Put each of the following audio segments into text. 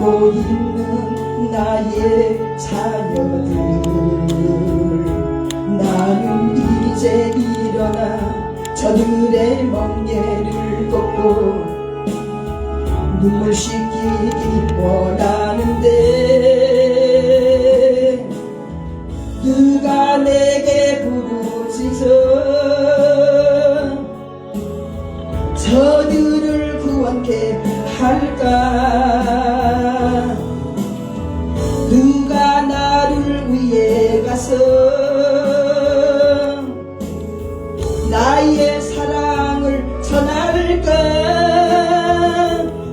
울고 있는 나의 자녀들, 나는 이제 일어나 저들의 멍에를 걷고 눈물 씻기길 원하는데 누가 내게 부르짖어 저들을 구원케 할까? 누가 나를 위해 가서 나의 사랑을 전할까?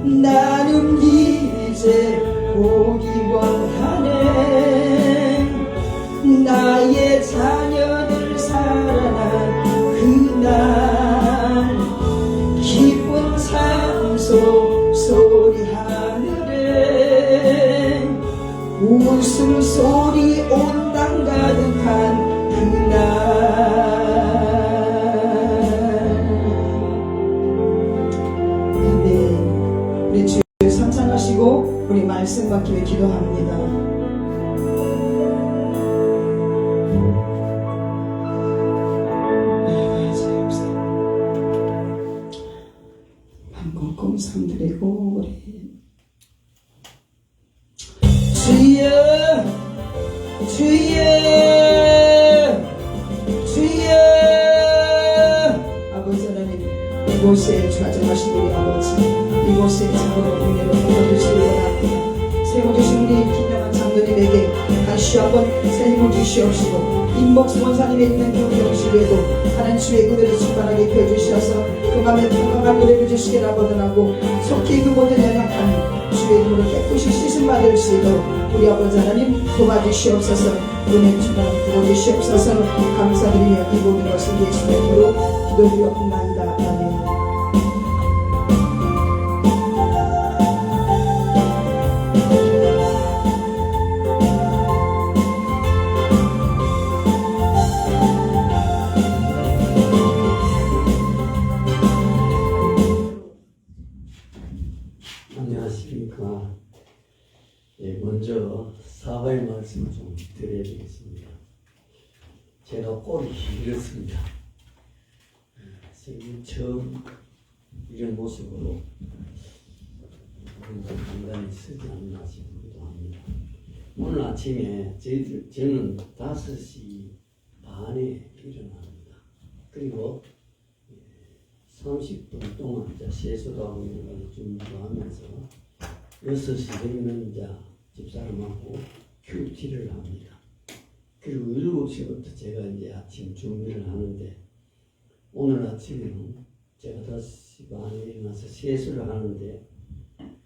나는 이제 보기 원하네. 나의 자녀들 살아난 그날 기쁜 산소 소리 하늘에 웃음소리 온 땅 가득한 그날. 네, 우리 주를 상상하시고 우리 말씀 받기 위해 기도합니다. 꼼꼼 삼드리고 우리 주여 주여 주여. 아버지 하나님, 이곳에 좌정하신 우리 아버지, 이곳에 참으로 은혜로 부어주시기 원합니다. 세워주신 우리 김영환 장로님에게 다시 한번 새 힘을 주시옵시고 임복수 원사님의 있는 교육실에도 하나님 주의 그들을 충만하게 펴주셔서 그 맘에 평강한 노래를 주시기를 원하고 속히 그 모든 연약한 주의 이름으로 깨끗이 씻음 받을 수 있도록 우리 아버지 하나님 도와주시옵소서. 은혜 충만하게 부어주시옵소서. 감사드리며 이 모든 것을 예수의 이름으로 기도드리옵나이다. 아멘. 안녕하십니까. 먼저 사과의 말씀을 좀 드려야 되겠습니다. 제가 꼴이 이렇습니다. 생일 처음 이런 모습으로 간단히 쓰지 않나 싶기도 합니다. 오늘 아침에 저는 5시 반에 일어납니다. 그리고 30분 동안 세수하고 이런 걸 준비하면서 6시 되면 이제 집사람하고 큐티를 합니다. 그리고 7시부터 제가 이제 아침 준비를 하는데, 오늘 아침에는 제가 5시 반에 일어나서 세수를 하는데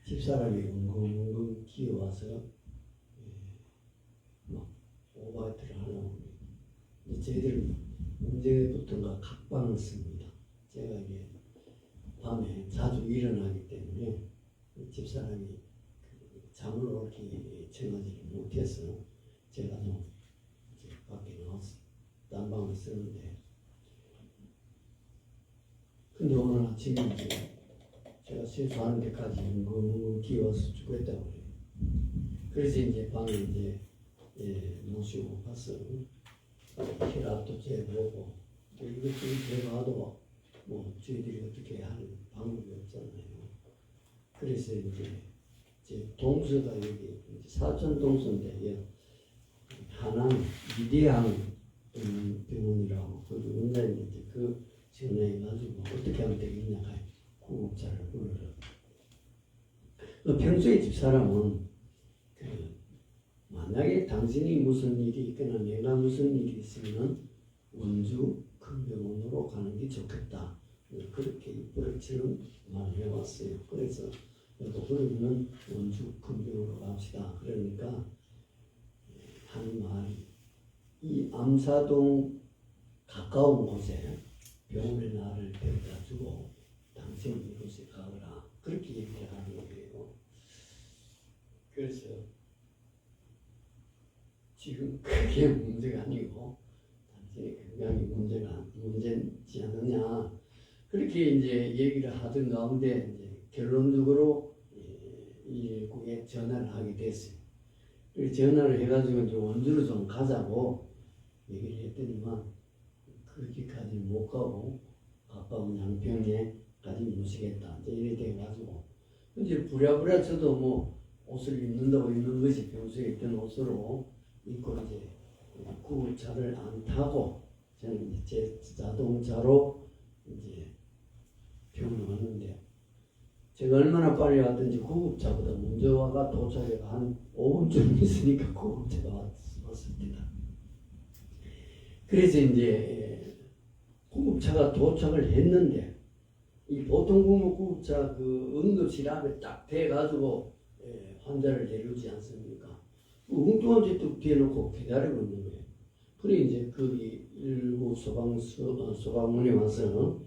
집사람이 웅궁웅궁 기어와서 막 오바이트를 하려고 합니다. 저희들은 언제부턴가 각방을 씁니다. 제가 이게 밤에 자주 일어나기 때문에 집사람이 잠을 오게 청하지를 못해서 제가 좀 밖에 나와서 딴방을 쓰는데, 근데 오늘 아침에 이제 제가 세수하는 데까지 웅궁웅궁 기어와서 죽겠다고 그래요. 그래서 이제 방에 이제 모시고 가서 혈압도 재보고 이것저것 재봐도 뭐 저희들이 어떻게 하는 방법이 없잖아요. 그래서 이제 제 동서가 여기 사천 동서인데 하남 위대한 병원이라고 거기 원장님한테 그 전화해가지고 어떻게 하면 되겠냐 구급차를 불러라. 평소에 집사람은 만약에 당신이 무슨 일이 있거나 내가 무슨 일이 있으면 원주 큰 병원으로 가는 게 좋겠다. 그렇게 이쁘러치는 말을 해왔어요. 그래서 그러면 원주 큰 병원으로 갑시다. 그러니까 한 말이, 이 암사동 가까운 곳에 병원에 나를 데려다 주고 당신 이곳에 가거라. 그렇게 얘기를 하는 거예요. 그래서 지금 그게 문제가 아니고 당신의 건강이 문제지 않느냐, 그렇게 이제 얘기를 하던 가운데 이제 결론적으로 119에 전화를 하게 됐어요. 그래서 전화를 해가지고 이제 원주로 좀 가자고 얘기를 했더니만 그렇게까지 못 가고 가까운 양평에까지 모시겠다. 이제 이렇게 돼가지고 이제 부랴부랴 저도 뭐 옷을 입는다고 입는 것이 평소에 입던 옷으로 입고 이제 구급차를 안 타고 저는 이제 제 자동차로 이제 병원에 왔는데 제가 얼마나 빨리 왔든지 구급차보다 먼저 와가 도착해가 한 5분쯤 있으니까 구급차가 왔습니다. 그래서 이제 구급차가 도착을 했는데 이 보통 구급차 그 응급실 앞에 딱 대가지고 환자를 데려오지 않습니까? 엉뚱한 짓도 대놓고 기다리고 있는 거예요. 그래 이제 그 119 소방문이 와서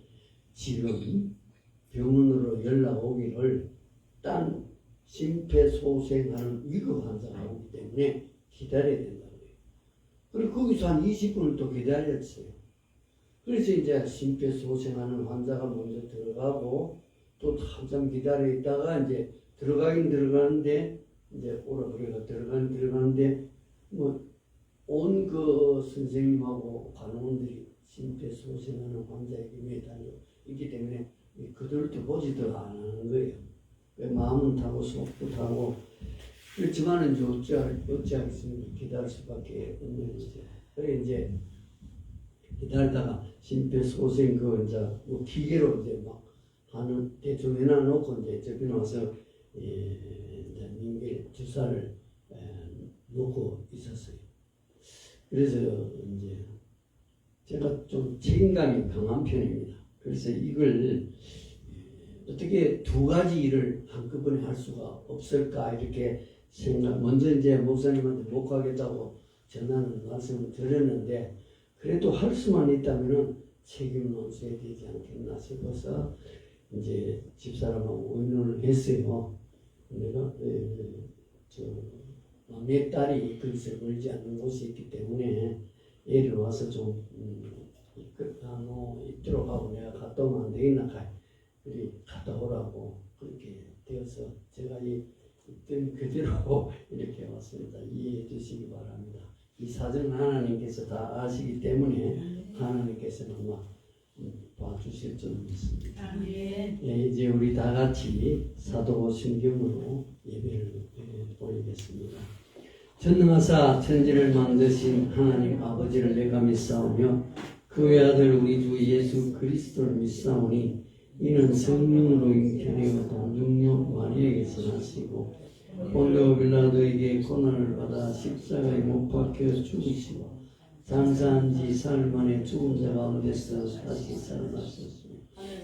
지금 병원으로 연락 오기를 딴 심폐소생하는 위급 환자가 오기 때문에 기다려야 된다고 해요. 그리고 거기서 한 20분을 또 기다렸어요. 그래서 이제 심폐소생하는 환자가 먼저 들어가고 또 한참 기다려 있다가 이제 들어가긴 들어가는데 이제 오라 그래가 들어가는데 뭐 온 그 선생님하고 간호원들이 심폐소생하는 환자에게 매달려 있기 때문에 그들도 보지도 않는 거예요. 왜 마음은 타고 속도 타고 그렇지만은 이제 어찌하겠습니까? 기다릴 수밖에 없는 거죠. 그래 이제 기다리다가 심폐소생 그 이제 뭐 기계로 이제 막 하는 대충 해놔놓고 이제 저기 와서 이제 민계 주사를 놓고 있었어요. 그래서 이제 제가 좀 책임감이 강한 편입니다. 그래서 이걸 어떻게 두 가지 일을 한꺼번에 할 수가 없을까 이렇게 생각. 먼저 이제 목사님한테 못 가겠다고 전하는 말씀을 드렸는데 그래도 할 수만 있다면은 책임을 져야 되지 않겠나 싶어서 이제 집사람하고 의논을 했어요. 내가 내 딸이 거기서 멀지 않는 곳이 있기 때문에 애를 와서 좀 있도록 하고 내가 갔다 오면 안 되겠나 그리 갔다 오라고 그렇게 되어서 제가 있던 그대로 이렇게 왔습니다. 이해해 주시기 바랍니다. 이 사정은 하나님께서 다 아시기 때문에 하나님께서는 아마 봐주실 줄 믿습니다. 이제 우리 다 같이 사도신경으로 예배를 올리겠습니다. 전능하사 천지를 만드신 하나님 아버지를 내가 믿사오며 그의 아들 우리 주 예수 그리스도를 믿사오니 이는 성령으로 인편하여 동정녀 마리아에게서 나시고 본토 빌라도에게 고난을 받아 십자가에 못 박혀 죽으시고 장사한 지 사흘 만에 죽은 자 가운데서 다시 살아나셨으며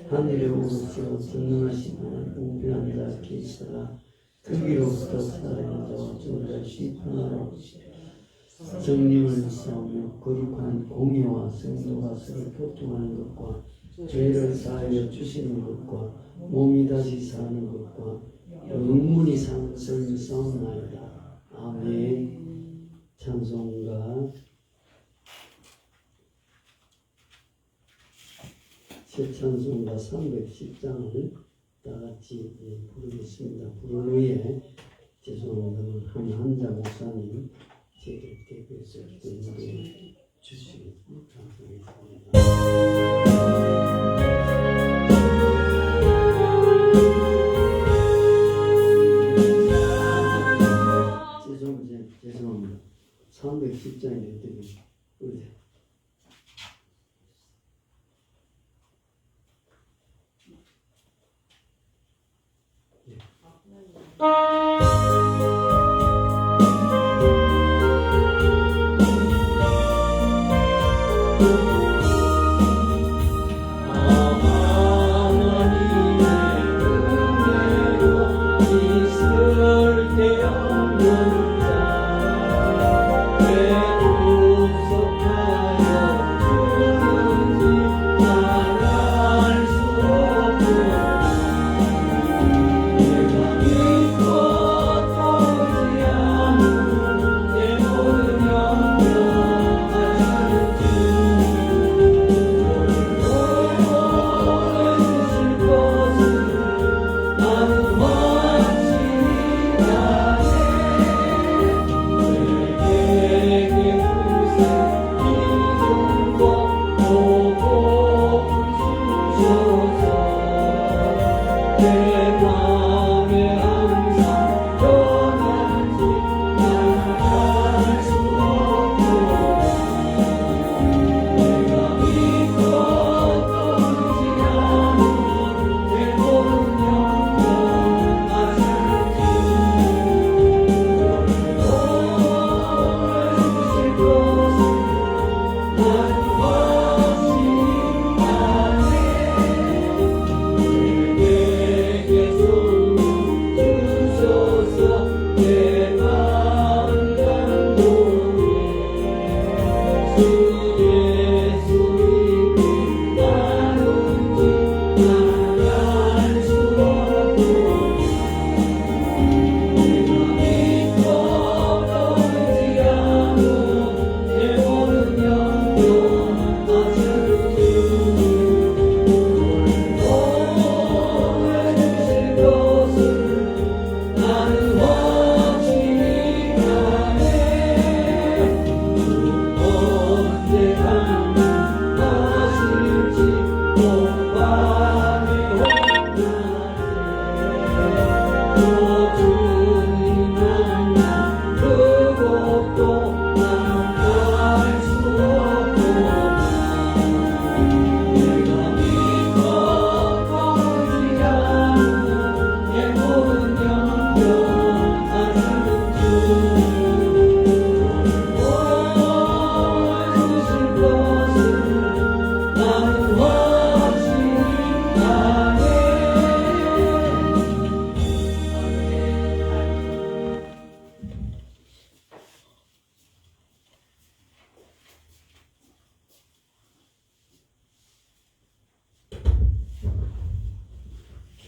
하늘에 오르시고 전능하신 하나님 우편한 자 계시다가 거기로부터 살아있는 자와 죽은 자 심판하러 오시리라. 성령을 믿사오며 거룩한 공의와 성도가 서로 교통하는 것과 죄를 사하여 주시는 것과 몸이 다시 사는 것과 영문이 사는 것을 믿사옵나이다. 아멘. 찬송가 새 찬송가 310장을 다같이 부르겠습니다. 부른 후에 죄송합니다만 한한자 목사님 제들 대표해서 노래 주시고 감사하겠습니다. 죄송합니다. 310장이 했더니 어디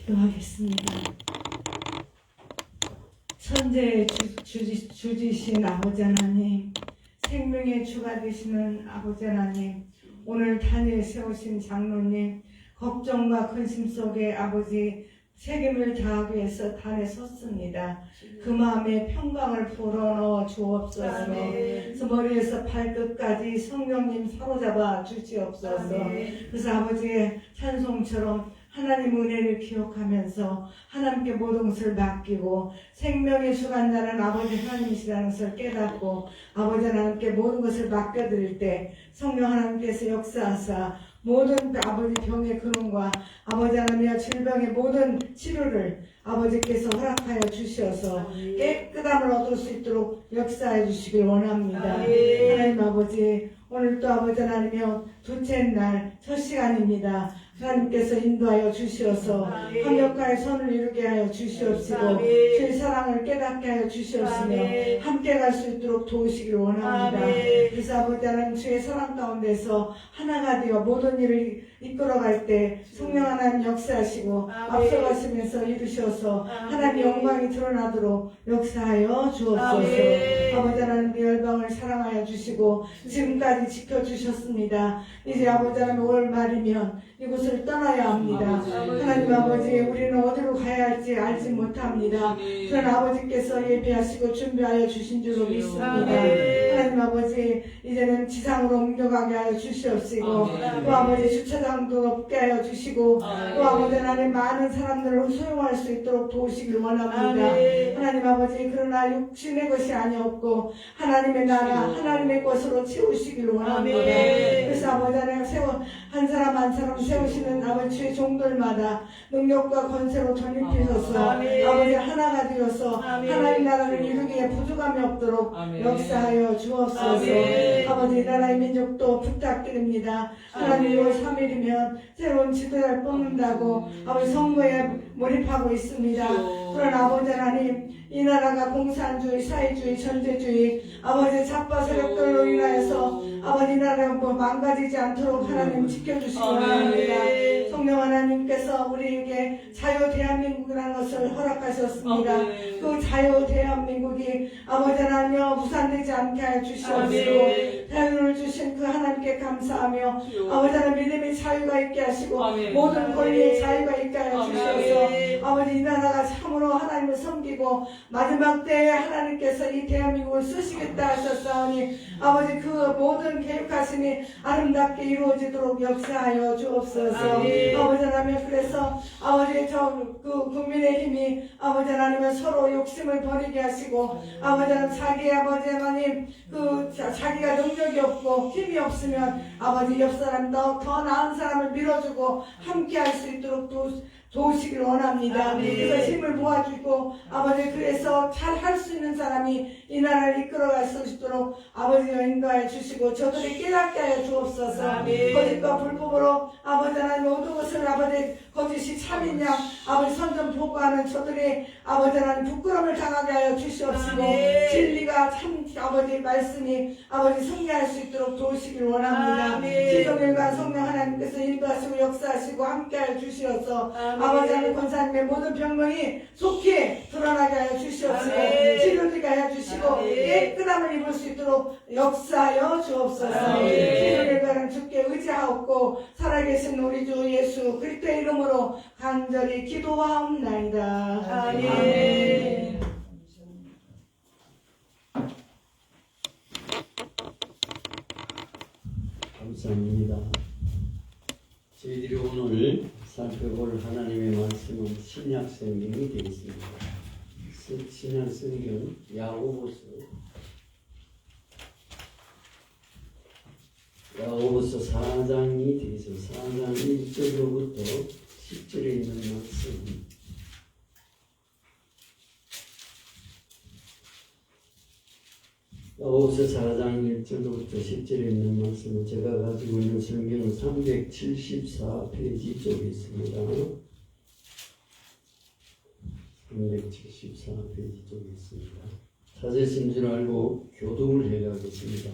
기도하겠습니다. 천재의 주지신 아버지 하나님, 생명의 주가 되시는 아버지 하나님, 오늘 단에 세우신 장로님, 걱정과 근심 속에 아버지 책임을 다하기 위해서 단에 섰습니다. 그 마음에 평강을 불어넣어 주옵소서. 그래서 머리에서 발끝까지 성령님 사로잡아 주시옵소서. 그래서 아버지의 찬송처럼 하나님 은혜를 기억하면서 하나님께 모든 것을 맡기고 생명의 주관자는 아버지 하나님이시라는 것을 깨닫고 아버지 하나님께 모든 것을 맡겨드릴 때 성령 하나님께서 역사하사 모든 아버지 병의 근원과 아버지 하나님의 질병의 모든 치료를 아버지께서 허락하여 주셔서 깨끗함을 얻을 수 있도록 역사해 주시길 원합니다. 하나님 아버지, 오늘 또 아버지 하나님이여 둘째 날 첫 시간입니다. 하나님께서 인도하여 주시어서 합력하여 선을 이루게 하여 주시옵시고 주의 사랑을 깨닫게 하여 주시옵시며 함께 갈 수 있도록 도우시기를 원합니다. 그래서 아버지 하나님 주의 사랑 가운데서 하나가 되어 모든 일을 이끌어갈 때 성령 하나님 역사하시고 앞서가시면서 이루셔서 하나님 영광이 드러나도록 역사하여 주옵소서. 아버지 하나님 열방을 사랑하여 주시고 지금까지 지켜주셨습니다. 이제 아버지 하나님 올 말이면 이곳을 떠나야 합니다. 하나님 아버지, 우리는 어디로 가야 할지 알지 못합니다. 그러나 아버지께서 예비하시고 준비하여 주신 줄로 믿습니다. 하나님 아버지, 이제는 지상으로 옮겨가게 하여 주시옵시고 또 아버지 주차장도 없게 하여 주시고 또 아버지 하나님 많은 사람들을 소용할 수 있도록 도우시길 원합니다. 하나님 아버지, 그러나 육신의 것이 아니었고 하나님의 나라 하나님의 것으로 채우시길 원합니다. 그래서 아버지 하나님 한 사람 한 사람 세우시는 아버지의 종들마다 능력과 권세로 덧입히셔서 아버지 하나가 되어서 하나님 나라를 이루기에 부족함이 없도록 역사하여 주옵소서. 아버지, 이 나라의 민족도 부탁드립니다. 하나님 6월 3일이면 새로운 지도자를 뽑는다고 아버지 선거에 몰입하고 있습니다. 그러나 아버지 하나님, 이 나라가 공산주의, 사회주의, 전제주의 아버지 잡파 세력들로 인하여서 아버지 나라가 망가지지 않도록 하나님 지켜주시기 바랍니다. 성령 하나님께서 우리에게 자유 대한민국이라는 것을 허락하셨습니다. 그 자유 대한민국이 아버지 하나님 무산되지 않게 하여 주시옵시고 자유를 주신 그 하나님께 감사하며 아버지 하나님 믿음의 자유가 있게 하시고 모든 권리의 자유가 있게 하여 주셔서 아버지 이 나라가 참으로 믿음으로 하나님을 섬기고 마지막 때에 하나님께서 이 대한민국을 쓰시겠다 하셨사오니 아버지 그 모든 계획하심이 아름답게 이루어지도록 역사하여 주옵소서. 아버지 하나님 그래서 아버지 그 국민의힘이 아버지 하나님 서로 욕심을 버리게 하시고 아버지 하나님 자기 아버지 하나님 자기가 능력이 없고 힘이 없으면 아버지 옆 사람 더 나은 사람을 밀어주고 함께 할 수 있도록 도우시길 원합니다. 그래서 힘을 모아주고 아버지 그래서 잘 할 수 있는 사람이 이 나라를 이끌어갈 수 있도록 아버지가 인도하여 주시고 저들이 깨닫게 하여 주옵소서. 거짓과 불법으로 아버지 하나님 모든 것을 아버지 거짓이 참이냐 아버지 선전 보고하는 저들이 아버지 하나님 부끄러움을 당하게 하여 주시옵시고 진리가 참 아버지 말씀이 아버지 승리할 수 있도록 도우시길 원합니다. 지성일과 성령 하나님께서 인도하시고 역사하시고 함께하여 주시옵소서. 아버지 하나님 권사님의 모든 병명이 속히 드러나게 하여 주시옵시고 치료되게 하여 주시고 깨끗함을 입을 수 있도록 역사하여 주옵소서. 지성일과는 주께 의지하옵고 살아계신 우리 주 예수 그리스도의 이름으로 간절히 기도하옵나이다. 아멘. 감사합니다. 저희들이 오늘 살펴볼 하나님의 말씀은 신약 성경이 되겠습니다. 신약 성경 야고보서 4장이 되겠습니다. 4장 1절로부터 10절에 있는 말씀. 야고보서 4장 1절로부터 10절에 있는 말씀은 제가 가지고 있는 성경은 374페이지 쪽에 있습니다. 374페이지 쪽에 있습니다. 찾으신 줄 알고 교독을 해가겠습니다.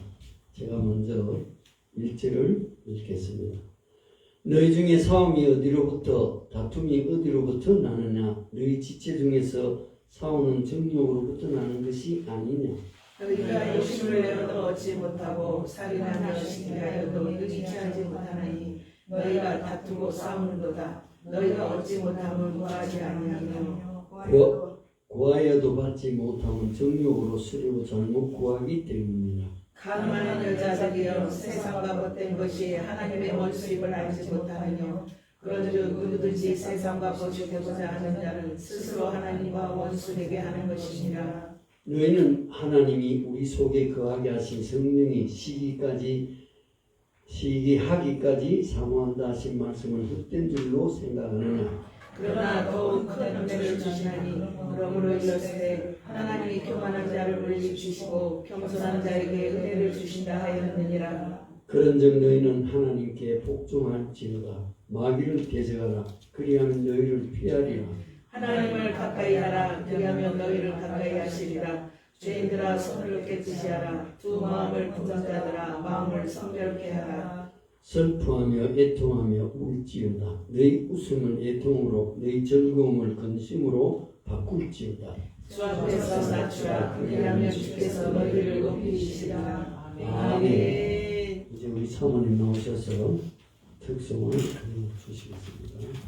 제가 먼저 1절을 읽겠습니다. 너희 중에 싸움이 어디로부터 다툼이 어디로부터 나느냐 너희 지체 중에서 싸우는 정욕으로부터 나는 것이 아니냐 너희가 욕심을 내어도 얻지 못하고 살인하며 시기하여도 의지하지 못하나니 너희가 다투고 싸우는도다. 너희가 얻지 못함을 구하지 아니하며 구하여도 받지 못하면 정욕으로 쓰려고 잘못 구하기 때문이라. 가늠하는 여자들이여 세상과 벗된 것이 하나님의 원수임을 알지 못하느뇨. 그런즉 누구든지 세상과 거주되고자 하는 자는 스스로 하나님과 원수되게 하는 것이니라. 너희는 하나님이 우리 속에 거하게 하신 성령이 시기하기까지 사모한다 하신 말씀을 헛된 줄로 생각하느냐. 그러나 더욱 큰 은혜를 주시나니 그러므로 이르시되 하나님이 교만한 자를 물리주시고 겸손한 자에게 은혜를 주신다 하였느니라. 그런즉 너희는 하나님께 복종할지어다. 마귀를 대적하라. 그리하면 너희를 피하리라. 하나님을 가까이 하라. 그리하면 너희를 가까이 하시리라. 죄인들아 손을 깨끗이 하라. 두 마음을 품은 자들아 마음을 성결케 하라. 슬퍼하며 애통하며 울지어다. 너희 웃음을 애통으로 너희 즐거움을 근심으로 바꿀지어다. 주 앞에서 낮추라. 그리하면 주께서 너희를 높이시리라. 아멘. 이제 우리 사모님 나오셔서 특성을 주시겠습니다.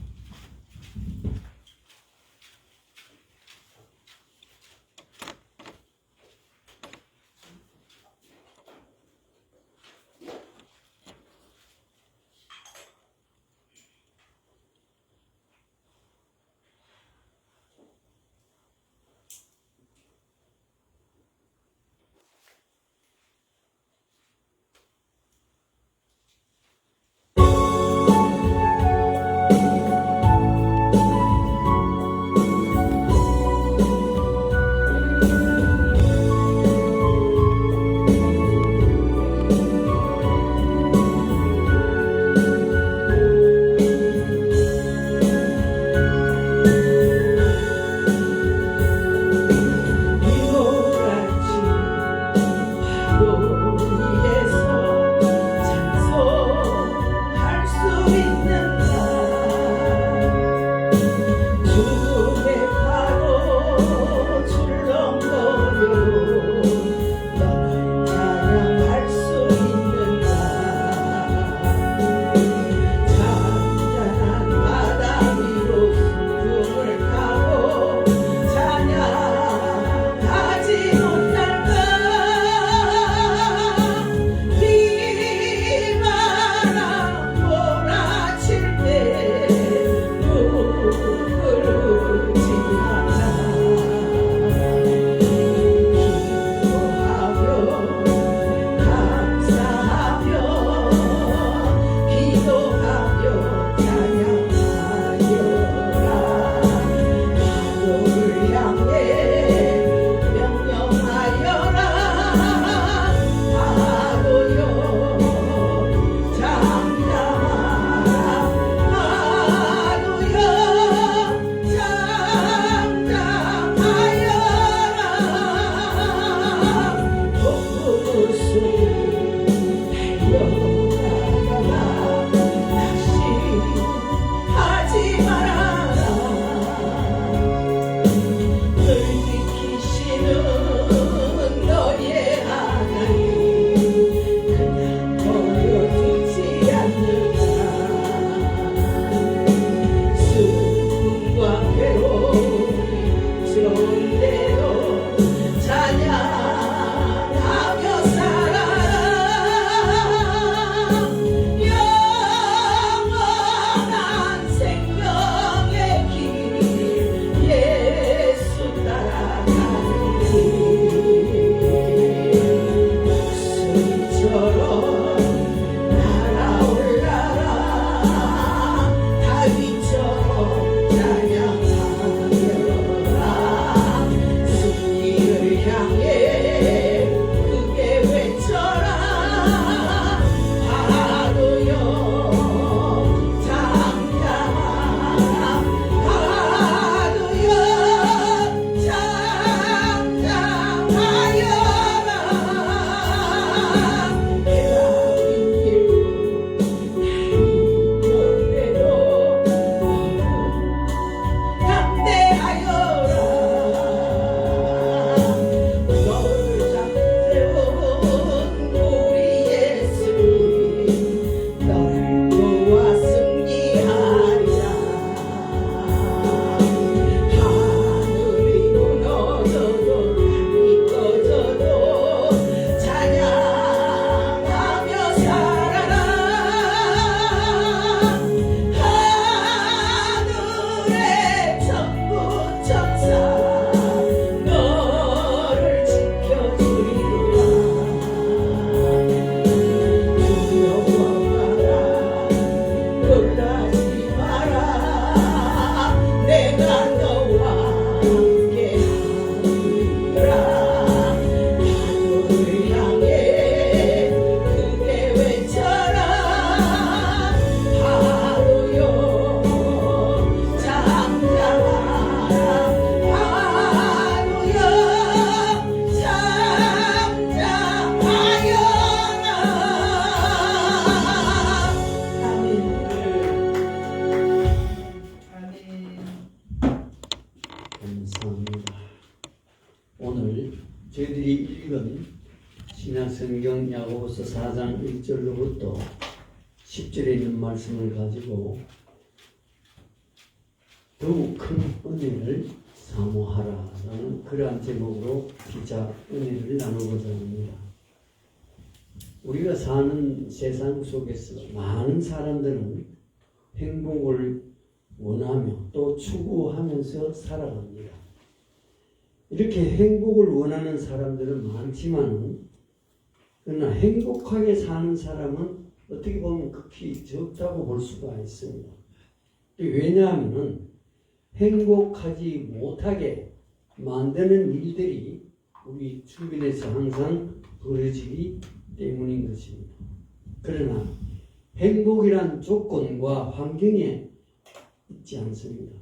감사합니다. 오늘 저희들이 읽은 신약성경 야고보서 4장 1절로부터 10절에 있는 말씀을 가지고 더욱 큰 은혜를 사모하라라는 그러한 제목으로 기자 은혜를 나누고자 합니다. 우리가 사는 세상 속에서 많은 사람들은 행복을 원하며 또 추구하면서 살아갑니다. 이렇게 행복을 원하는 사람들은 많지만 그러나 행복하게 사는 사람은 어떻게 보면 극히 적다고 볼 수가 있습니다. 왜냐하면 행복하지 못하게 만드는 일들이 우리 주변에서 항상 벌어지기 때문인 것입니다. 그러나 행복이란 조건과 환경에 있지 않습니다.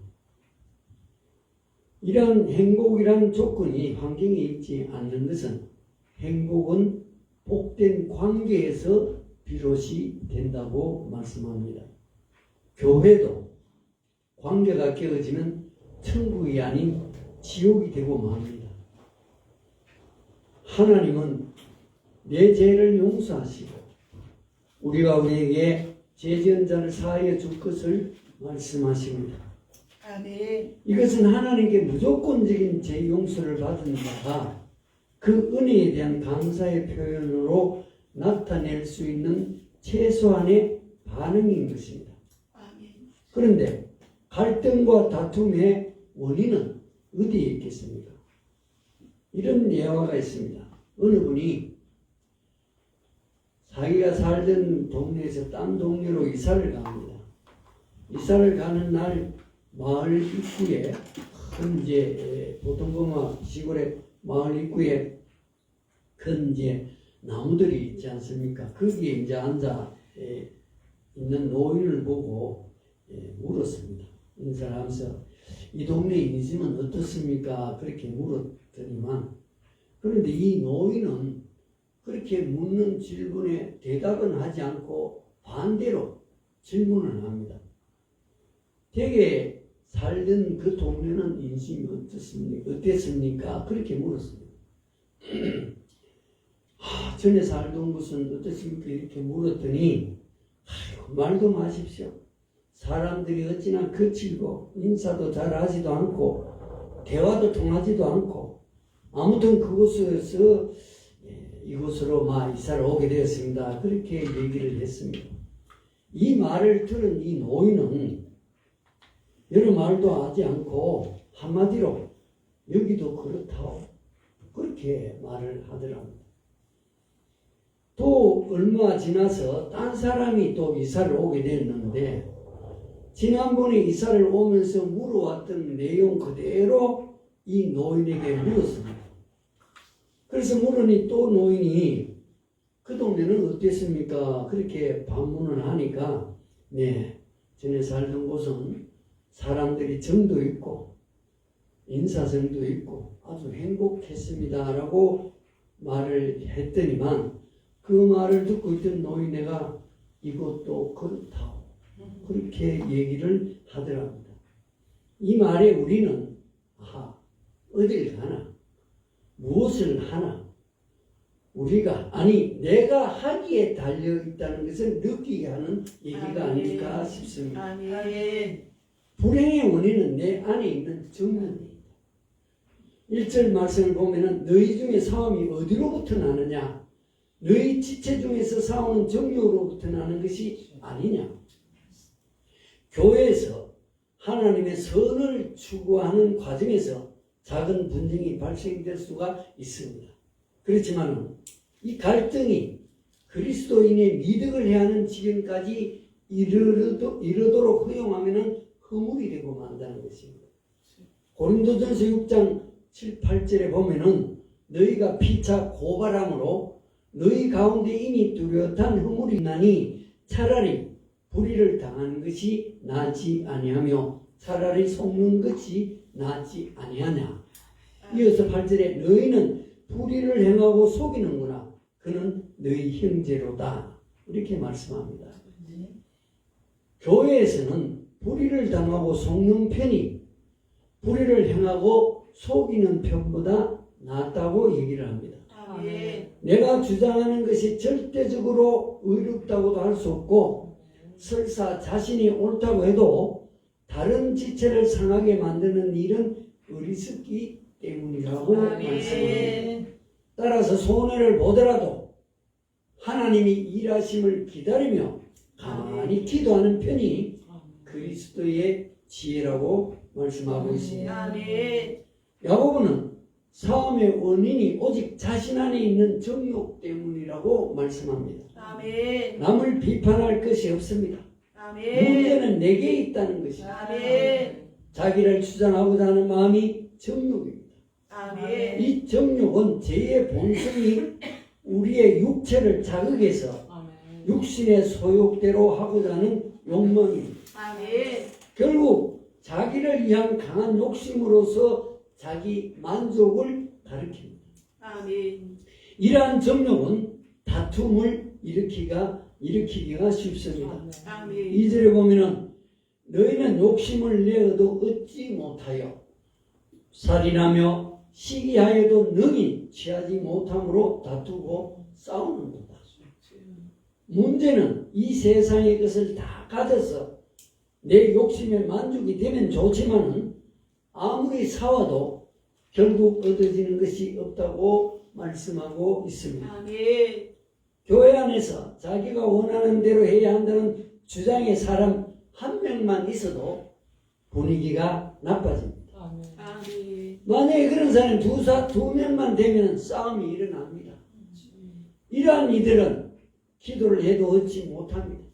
이런 행복이란 조건이 환경에 있지 않는 것은 행복은 복된 관계에서 비롯이 된다고 말씀합니다. 교회도 관계가 깨어지면 천국이 아닌 지옥이 되고 맙니다. 하나님은 내 죄를 용서하시고 우리가 우리에게 죄지은 사하여 줄 것을 말씀하십니다. 아멘. 이것은 하나님께 무조건적인 죄 용서를 받은 자가 그 은혜에 대한 감사의 표현으로 나타낼 수 있는 최소한의 반응인 것입니다. 그런데 갈등과 다툼의 원인은 어디에 있겠습니까? 이런 예화가 있습니다. 어느 분이 자기가 살던 동네에서 딴 동네로 이사를 갑니다. 이사를 가는 날 마을 입구에 큰 보통 시골의 마을 입구에 큰 나무들이 있지 않습니까? 거기에 앉아 있는 노인을 보고 물었습니다. 인사를 하면서 이 동네인이지만 어떻습니까? 그렇게 물었더니만 그런데 이 노인은 그렇게 묻는 질문에 대답은 하지 않고 반대로 질문을 합니다. 되게 살던 그 동네는 인심이 어땠습니까? 그렇게 물었습니다. 전에 살던 곳은 어떻습니까? 이렇게 물었더니 말도 마십시오. 사람들이 어찌나 거칠고 인사도 잘 하지도 않고 대화도 통하지도 않고 아무튼 그곳에서 이곳으로 이사를 오게 되었습니다. 그렇게 얘기를 했습니다. 이 말을 들은 이 노인은 여러 말도 하지 않고 한마디로 여기도 그렇다고 그렇게 말을 하더랍니다. 또 얼마 지나서 딴 사람이 또 이사를 오게 됐는데 지난번에 이사를 오면서 물어왔던 내용 그대로 이 노인에게 물었습니다. 그래서 물으니 또 노인이 그 동네는 어땠습니까? 그렇게 반문을 하니까 전에 살던 곳은 사람들이 정도 있고 인사성도 있고 아주 행복했습니다 라고 말을 했더니만 그 말을 듣고 있던 노인네가 이것도 그렇다고 그렇게 얘기를 하더랍니다. 이 말에 우리는 어딜 가나 무엇을 하나 우리가 내가 하기에 달려있다는 것을 느끼게 하는 얘기가 아닐까 싶습니다. 아멘. 불행의 원인은 내 안에 있는 정욕입니다. 1절 말씀을 보면은 너희 중에 싸움이 어디로부터 나느냐? 너희 지체 중에서 싸우는 정욕으로부터 나는 것이 아니냐? 교회에서 하나님의 선을 추구하는 과정에서 작은 분쟁이 발생될 수가 있습니다. 그렇지만 이 갈등이 그리스도인의 미덕을 해야 하는 지경까지 이르도록 허용하면 허물이 되고 만다는 것입니다. 고린도전서 6장 7, 8절에 보면은 너희가 피차 고발함으로 너희 가운데 이미 뚜렷한 허물이 있나니 차라리 불의를 당하는 것이 나지 아니하며 차라리 속는 것이 나지 아니하냐. 이어서 8절에 너희는 불의를 행하고 속이는구나. 그는 너희 형제로다. 이렇게 말씀합니다. 교회에서는 불의를 당하고 속는 편이 불의를 행하고 속이는 편보다 낫다고 얘기를 합니다. 아멘. 내가 주장하는 것이 절대적으로 의롭다고도 할 수 없고 설사 자신이 옳다고 해도 다른 지체를 상하게 만드는 일은 어리석기 때문이라고 말씀합니다. 아멘. 따라서 손해를 보더라도 하나님이 일하심을 기다리며 가만히 기도하는 편이 그리스도의 지혜라고 말씀하고 있습니다. 아멘. 야고보는 싸움의 원인이 오직 자신 안에 있는 정욕 때문이라고 말씀합니다. 아멘. 남을 비판할 것이 없습니다. 아멘. 문제는 내게 있다는 것입니다. 아멘. 자기를 주장하고자 하는 마음이 정욕입니다. 아멘. 이 정욕은 죄의 본성이 우리의 육체를 자극해서 육신의 소욕대로 하고자 하는 욕망입니다. 아멘. 결국 자기를 위한 강한 욕심으로서 자기 만족을 가리킵니다. 아멘. 이러한 정욕은 다툼을 일으키기가 쉽습니다. 아멘. 2절에 보면은 너희는 욕심을 내어도 얻지 못하여 살인하며 시기하여도 능히 취하지 못함으로 다투고 싸우는도다. 문제는 이 세상의 것을 다 가져서 내 욕심에 만족이 되면 좋지만은 아무리 사와도 결국 얻어지는 것이 없다고 말씀하고 있습니다. 아멘. 교회 안에서 자기가 원하는 대로 해야 한다는 주장의 사람 한 명만 있어도 분위기가 나빠집니다. 아멘. 만약에 그런 사람이 두 명만 되면 싸움이 일어납니다. 이러한 이들은 기도를 해도 얻지 못합니다.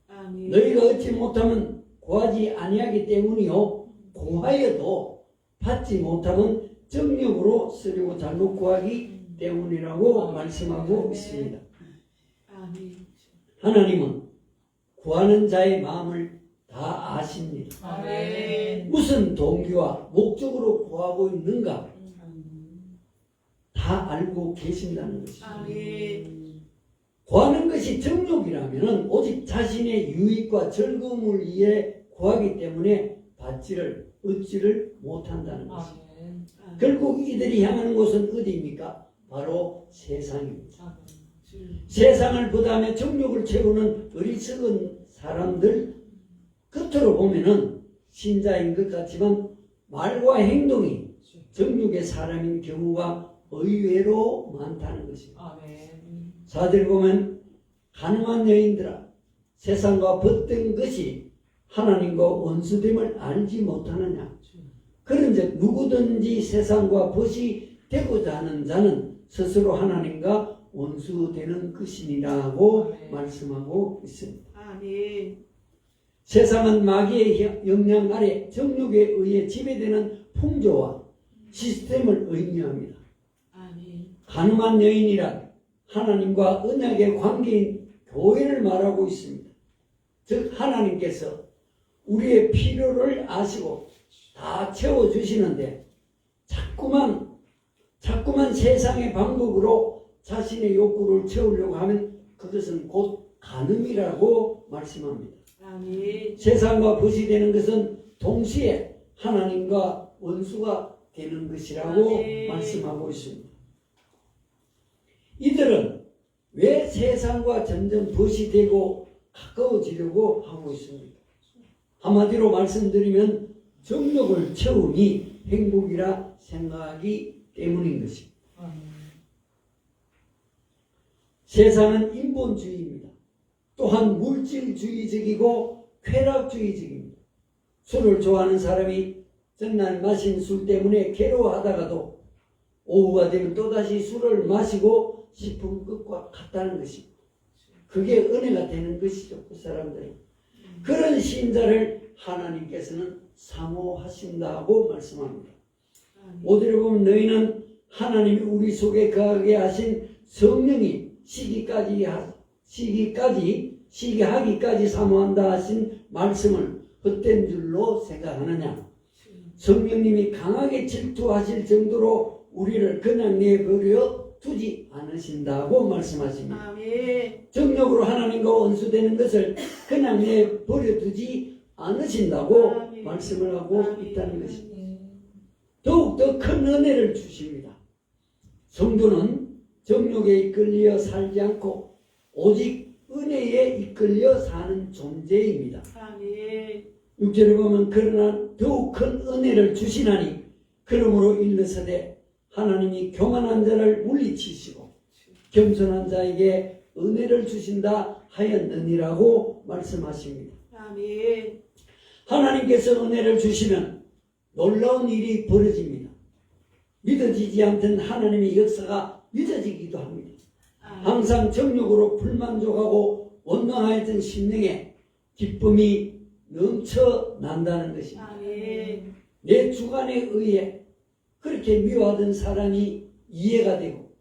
아멘. 너희가 얻지 못하면 구하지 아니하기 때문이요 구하여도 받지 못하면 정욕으로 쓰려고 잘못 구하기 때문이라고 말씀하고 있습니다. 아멘. 하나님은 구하는 자의 마음을 다 아십니다. 아멘. 무슨 동기와 목적으로 구하고 있는가 다 알고 계신다는 것입니다. 아멘. 구하는 것이 정욕이라면 오직 자신의 유익과 즐거움을 위해 구하기 때문에 얻지를 못한다는 것입니다. 결국 이들이 향하는 곳은 어디입니까? 바로 세상입니다. 세상을 부담해 정욕을 채우는 어리석은 사람들 겉으로 보면은 신자인 것 같지만 말과 행동이 정욕의 사람인 경우가 의외로 많다는 것입니다. 4절 보면 가늠한 여인들아 세상과 벗된 것이 하나님과 원수됨을 알지 못하느냐. 그런즉 누구든지 세상과 벗이 되고자 하는 자는 스스로 하나님과 원수되는 것이니라고 말씀하고 있습니다. 아멘. 세상은 마귀의 영향 아래 정욕에 의해 지배되는 풍조와 시스템을 의미합니다. 아멘. 가늠한 여인이란 하나님과 언약의 관계인 교회를 말하고 있습니다. 즉 하나님께서 우리의 필요를 아시고 다 채워주시는데 자꾸만 세상의 방법으로 자신의 욕구를 채우려고 하면 그것은 곧 간음이라고 말씀합니다. 아멘. 세상과 벗이 되는 것은 동시에 하나님과 원수가 되는 것이라고 아멘. 말씀하고 있습니다. 이들은 왜 세상과 점점 벗이 되고 가까워지려고 하고 있습니까? 한마디로 말씀드리면 정욕을 채우니 행복이라 생각하기 때문인 것입니다. 세상은 인본주의입니다. 또한 물질주의적이고 쾌락주의적입니다. 술을 좋아하는 사람이 전날 마신 술 때문에 괴로워하다가도 오후가 되면 또다시 술을 마시고 싶은 것과 같다는 것입니다. 그게 은혜가 되는 것이죠. 그 사람들은. 그런 신자를 하나님께서는 사모하신다고 말씀합니다. 5절에 보면 너희는 하나님이 우리 속에 거하게 하신 성령이 시기하기까지 사모한다 하신 말씀을 헛된 줄로 생각하느냐. 성령님이 강하게 질투하실 정도로 우리를 그냥 내버려 두지 않으신다고 말씀하십니다. 아멘. 정력으로 하나님과 원수되는 것을 그냥 내버려 두지 않으신다고 아멘. 말씀을 하고 아멘. 있다는 것입니다. 더욱더 큰 은혜를 주십니다. 성도는 정욕에 이끌려 살지 않고 오직 은혜에 이끌려 사는 존재입니다. 아멘. 6절에 보면 그러나 더욱 큰 은혜를 주시나니 그러므로 일러서되 하나님이 교만한 자를 물리치시고 겸손한 자에게 은혜를 주신다 하였느니라고 말씀하십니다. 아멘. 하나님께서 은혜를 주시면 놀라운 일이 벌어집니다. 믿어지지 않던 하나님의 역사가 믿어지기도 합니다. 항상 정욕으로 불만족하고 원망하였던 심령에 기쁨이 넘쳐난다는 것입니다. 아멘. 내 주관에 의해 그렇게 미워하던 사람이 이해가 되고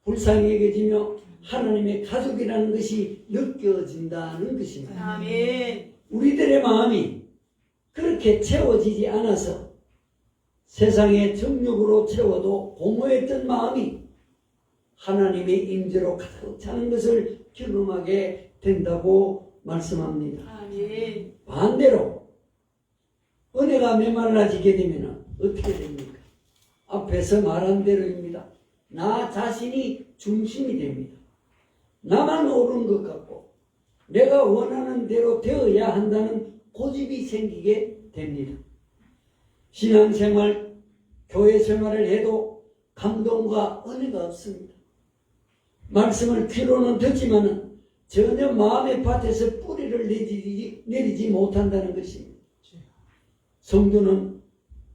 불쌍히 여겨지며 하나님의 가족이라는 것이 느껴진다는 것입니다. 아멘. 우리들의 마음이 그렇게 채워지지 않아서 세상의 정욕으로 채워도 공허했던 마음이 하나님의 임재로 가득 차는 것을 경험하게 된다고 말씀합니다. 아멘. 반대로 은혜가 메말라지게 되면 어떻게 됩니까? 앞에서 말한 대로입니다. 나 자신이 중심이 됩니다. 나만 옳은 것 같고 내가 원하는 대로 되어야 한다는 고집이 생기게 됩니다. 신앙생활, 교회 생활을 해도 감동과 은혜가 없습니다. 말씀을 귀로는 듣지만은 전혀 마음의 밭에서 뿌리를 내리지 못한다는 것입니다. 성도는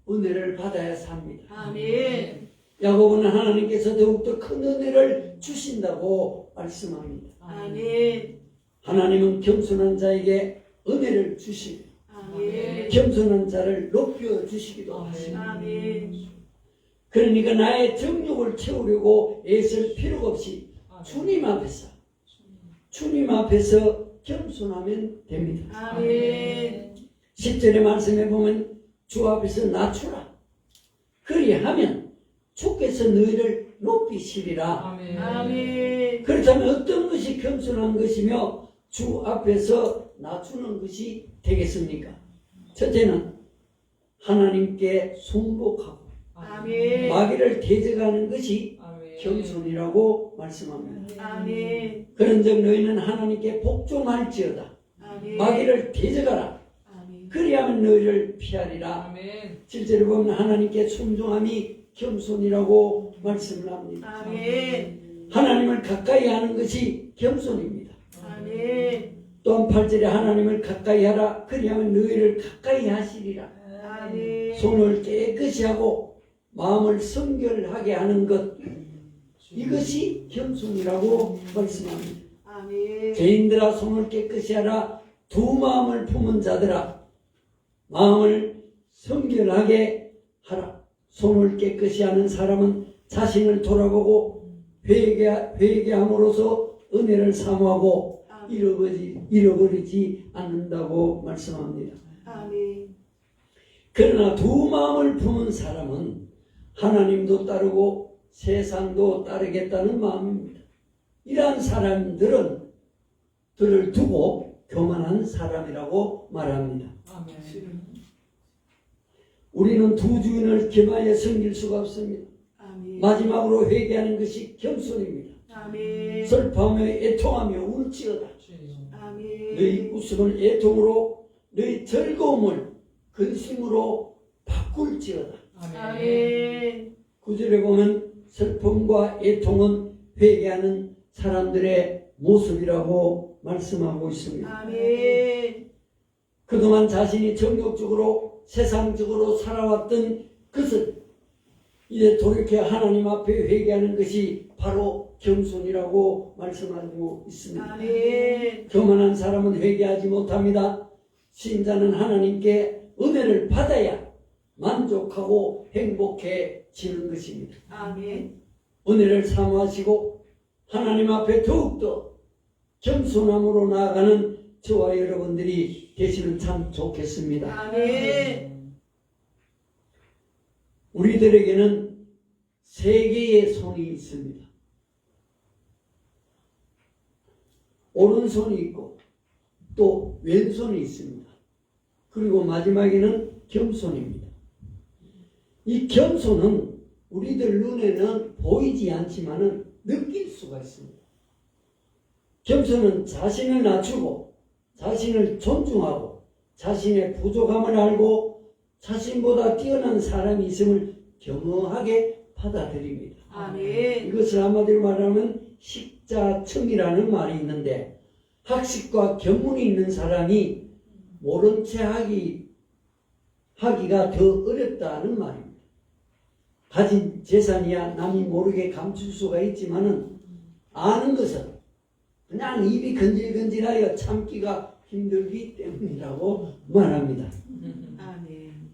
은혜를 받아야 삽니다. 아멘. 야고보는 하나님께서 더욱더 큰 은혜를 주신다고 말씀합니다. 아멘. 하나님은 겸손한 자에게 은혜를 주시고 아멘. 겸손한 자를 높여주시기도 하십니다. 아멘. 그러니까 나의 정욕을 채우려고 애쓸 필요가 없이 주님 앞에서 겸손하면 됩니다. 아멘. 10절의 말씀에 보면 주 앞에서 낮추라. 그리하면 주께서 너희를 높이시리라. 아멘. 그렇다면 어떤 것이 겸손한 것이며 주 앞에서 낮추는 것이 되겠습니까? 첫째는 하나님께 순복하고 아멘. 마귀를 대적하는 것이 겸손이라고 말씀합니다. 아멘. 그런즉 너희는 하나님께 복종할지어다. 아멘. 마귀를 대적하라. 아멘. 그리하면 너희를 피하리라. 7절에 보면 하나님께 순종함이 겸손이라고 말씀을 합니다. 아멘. 하나님을 가까이 하는 것이 겸손입니다. 아멘. 또한 8절에 하나님을 가까이 하라. 그리하면 너희를 가까이 하시리라. 아멘. 손을 깨끗이 하고 마음을 성결하게 하는 것, 이것이 겸손이라고 말씀합니다. 아멘. 죄인들아 손을 깨끗이 하라. 두 마음을 품은 자들아 마음을 성결하게 하라. 손을 깨끗이 하는 사람은 자신을 돌아보고 회개함으로써 은혜를 사모하고 잃어버리지 않는다고 말씀합니다. 아멘. 그러나 두 마음을 품은 사람은 하나님도 따르고 세상도 따르겠다는 마음입니다. 이러한 사람들은 들을 두고 교만한 사람이라고 말합니다. 우리는 두 주인을 겸하여 섬길 수가 없습니다. 아멘. 마지막으로 회개하는 것이 겸손입니다. 아멘. 슬퍼하며 애통하며 울지어다. 아멘. 너희 웃음을 애통으로 너희 즐거움을 근심으로 바꿀지어다. 아멘. 9절에 보면 슬픔과 애통은 회개하는 사람들의 모습이라고 말씀하고 있습니다. 아멘. 그동안 자신이 정욕적으로 세상적으로 살아왔던 것을 이제 돌이켜 하나님 앞에 회개하는 것이 바로 겸손이라고 말씀하고 있습니다. 아멘. 교만한 사람은 회개하지 못합니다. 신자는 하나님께 은혜를 받아야 만족하고 행복해지는 것입니다. 아멘. 은혜를 사모하시고 하나님 앞에 더욱더 겸손함으로 나아가는 저와 여러분들이 되시면 참 좋겠습니다. 아멘. 우리들에게는 세 개의 손이 있습니다. 오른손이 있고 또 왼손이 있습니다. 그리고 마지막에는 겸손입니다. 이 겸손은 우리들 눈에는 보이지 않지만은 느낄 수가 있습니다. 겸손은 자신을 낮추고 자신을 존중하고 자신의 부족함을 알고 자신보다 뛰어난 사람이 있음을 겸허하게 받아들입니다. 아멘. 이것을 한마디로 말하면 식자청이라는 말이 있는데 학식과 견문이 있는 사람이 모른 채 하기가 더 어렵다는 말입니다. 가진 재산이야 남이 모르게 감출 수가 있지만은 아는 것은 그냥 입이 건질건질하여 참기가 힘들기 때문이라고 말합니다. 아멘.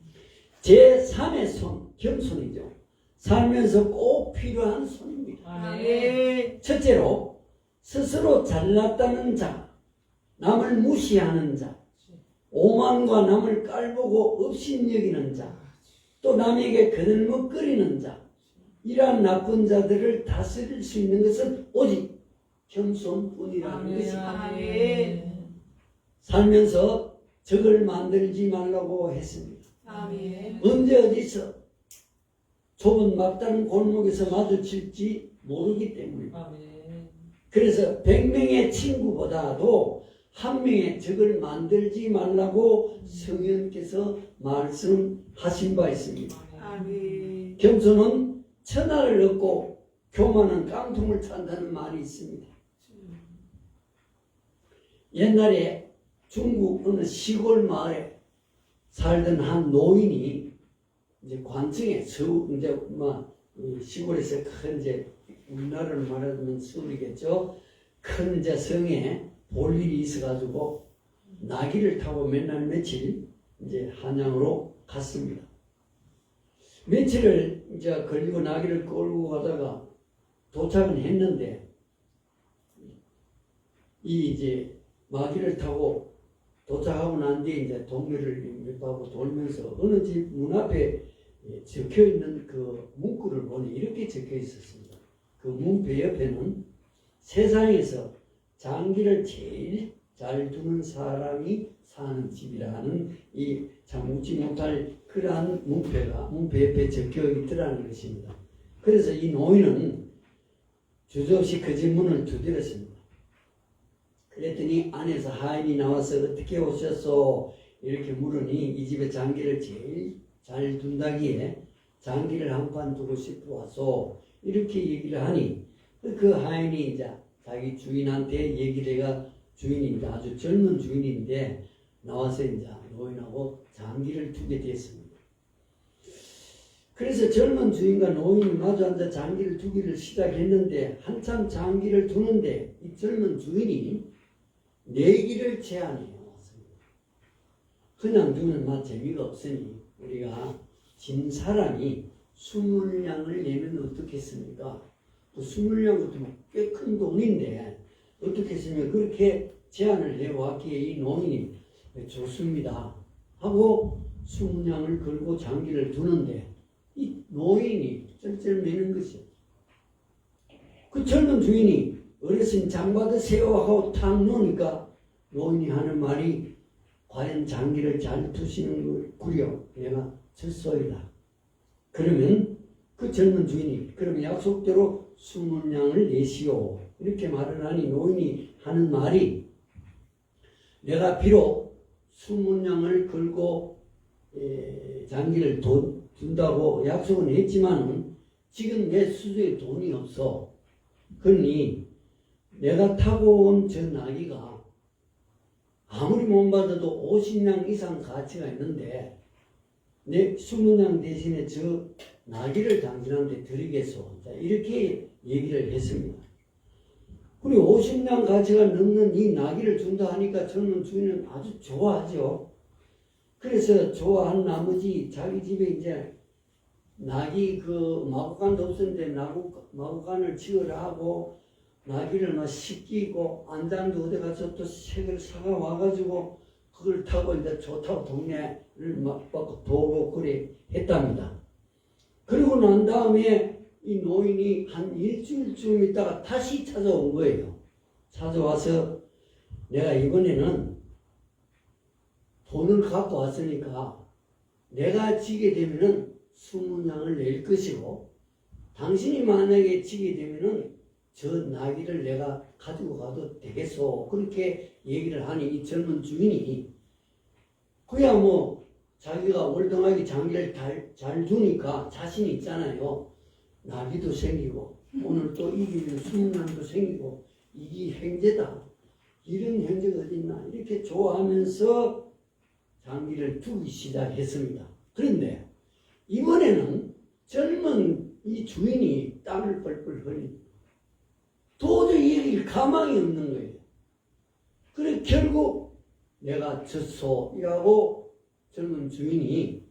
제3의 손, 겸손이죠. 살면서 꼭 필요한 손입니다. 아멘. 첫째로 스스로 잘났다는 자, 남을 무시하는 자, 오만과 남을 깔보고 업신여기는 자, 또 남에게 거들먹거리는 자, 이러한 나쁜 자들을 다스릴 수 있는 것은 오직 겸손뿐이라는 것입니다. 아멘. 살면서 적을 만들지 말라고 했습니다. 아멘. 언제 어디서 좁은 막다른 골목에서 마주칠지 모르기 때문입니다. 아멘. 그래서 100명의 친구보다도 한 명의 적을 만들지 말라고 성령께서 말씀하신 바 있습니다. 아멘. 겸손은 천하를 얻고 교만은 깡통을 찬다는 말이 있습니다. 옛날에 중국 어느 시골 마을에 살던 한 노인이 이제 관청에 이제 시골에서 큰 이제 우리나라로 말하면 서울이겠죠. 큰 이제 성에 볼 일이 있어가지고 나귀를 타고 맨날 며칠 이제 한양으로 갔습니다. 며칠을 이제 걸리고 나귀를 끌고 가다가 도착은 했는데 이 이제 나귀를 타고 도착하고 난 뒤에 이제 동네를 하고 돌면서 어느 집 문 앞에 적혀 있는 그 문구를 보니 이렇게 적혀 있었습니다. 그 문패 옆에는 세상에서 장기를 제일 잘 두는 사람이 사는 집이라는 이 참 웃지 못할 그러한 문패 옆에 적혀 있더라는 것입니다. 그래서 이 노인은 주저없이 그 질문을 두드렸습니다. 그랬더니 안에서 하인이 나와서 어떻게 오셨소? 이렇게 물으니 이 집에 장기를 제일 잘 둔다기에 장기를 한 판 두고 싶어 와서 이렇게 얘기를 하니 그 하인이 이제 자기 주인한테 얘기를 해가 주인이 아주 젊은 주인인데 나와서 이제 노인하고 장기를 두게 됐습니다. 그래서 젊은 주인과 노인이 마주 앉아 장기를 두기를 시작했는데 한참 장기를 두는데 이 젊은 주인이 내기를 제안해 왔습니다. 그냥 두면 막 재미가 없으니 우리가 진 사람이 20냥을 내면 어떻겠습니까? 그 20냥도 꽤 큰 돈인데 어떻겠습니까? 그렇게 제안을 해왔기에 이 노인이 좋습니다 하고 20냥을 걸고 장기를 두는데 이 노인이 쩔쩔매는 것이요. 그 젊은 주인이 어르신 장 받으세요 하고 탁 놓으니까 노인이 하는 말이 과연 장기를 잘 두시는 구려 내가 졌소이다. 그러면 그 젊은 주인이 그러면 약속대로 20냥을 내시오 이렇게 말을 하니 노인이 하는 말이 내가 비록 20냥을 걸고 장기를 둔다고 약속은 했지만 지금 내 수저에 돈이 없어. 그러니 내가 타고 온 저 나귀가 아무리 못 받아도 50냥 이상 가치가 있는데 내 20냥 대신에 저 나귀를 당신한테 드리겠소. 이렇게 얘기를 했습니다. 그리고 50냥 가치가 넘는 이 나귀를 준다 하니까 젊은 주인은 아주 좋아하죠. 그래서 좋아한 나머지 자기 집에 이제 나귀 그 마구간도 없었는데 마구간을 지으라 하고 나귀를 막 씻기고 안장도 어디 가서 또 색을 사가 와가지고 그걸 타고 이제 좋다고 동네를 막 도고 그래 했답니다. 그리고 난 다음에 이 노인이 한 일주일쯤 있다가 다시 찾아온 거예요. 찾아와서 내가 이번에는 돈을 갖고 왔으니까 내가 지게 되면은 20양을 낼 것이고 당신이 만약에 지게 되면은 저 나귀를 내가 가지고 가도 되겠소. 그렇게 얘기를 하니 이 젊은 주인이 그야 뭐 자기가 월등하게 장기를 잘 두니까 자신이 있잖아요. 나귀도 생기고 오늘 또 이기는 20양도 생기고 이게 행제다. 이런 행제가 어딨나 이렇게 좋아하면서 장기를 두기 시작했습니다. 그런데 이번에는 젊은 이 주인이 땀을 뻘뻘 흘리 도저히 이길 가망이 없는 거예요. 그래 결국 내가 졌소 이라고 젊은 주인이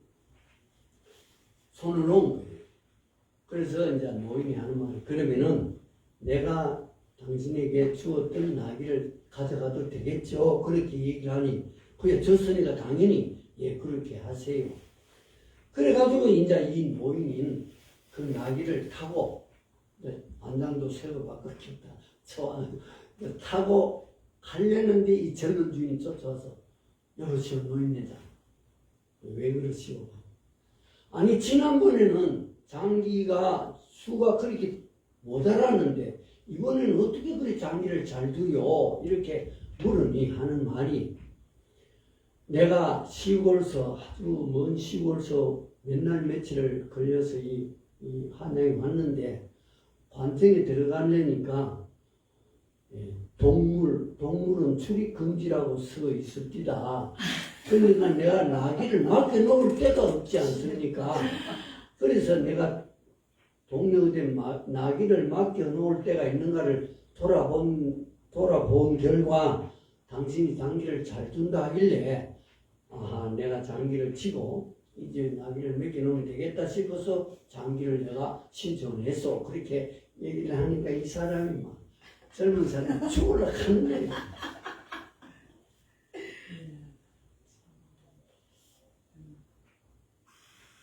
손을 놓은 거예요. 그래서 이제 노인이 하는 말이 그러면은 내가 당신에게 주었던 나귀를 가져가도 되겠죠? 그렇게 얘기를 하니 그게 졌으니까 당연히 예 그렇게 하세요. 그래가지고 이제 이 노인인 그 나귀를 타고 안장도 새로 바꿨겠다. 타고 가려는데 이 젊은 주인이 쫓아와서 여보시오 노인네자 왜 그러시오? 아니 지난번에는 장기가 수가 그렇게 모자랐는데 이번에는 어떻게 그리 장기를 잘 두요? 이렇게 물으니 하는 말이 내가 시골서 아주 먼 시골서 몇 날 며칠을 걸려서 이 한양에 왔는데 관청에 들어가려니까 동물은 출입 금지라고 써 있습니다. 그러니까 내가 나귀를 맡겨놓을 데가 없지 않습니까? 그래서 내가 동네 어디 나귀를 맡겨놓을 데가 있는가를 돌아본 결과 당신이 장기를 잘 둔다 하길래 아하 내가 장기를 치고 이제 나귀를 맡겨놓으면 되겠다 싶어서 장기를 내가 신청을 했어. 그렇게 얘기를 하니까 이 사람이 막 젊은 사람이 죽으려고 하는 거예요.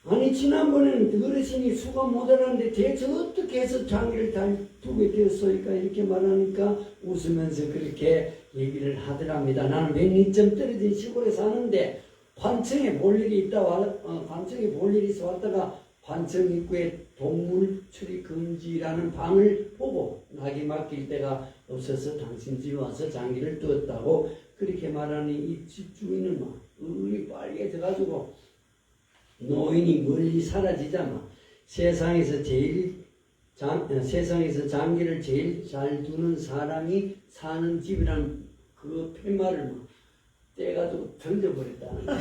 아니 지난번에는 어르신이 수가 모자랐는데 대체 어떻게 해서 장기를 잘 두게 되었으니까 이렇게 말하니까 웃으면서 그렇게 얘기를 하더랍니다. 나는 몇 리쯤 떨어진 시골에 사는데 관청에 볼 일이 관청에 볼 일이 있어 왔다가 관청 입구에 동물 출입 금지라는 방을 보고 나귀 맡길 데가 없어서 당신 집에 와서 장기를 두었다고 그렇게 말하니 이 집 주인은 막 얼굴이 빨개져가지고 노인이 멀리 사라지자마 세상에서 장기를 제일 잘 두는 사람이 사는 집이라는 그 팻말을 막 떼가지고 던져버렸다는 거죠.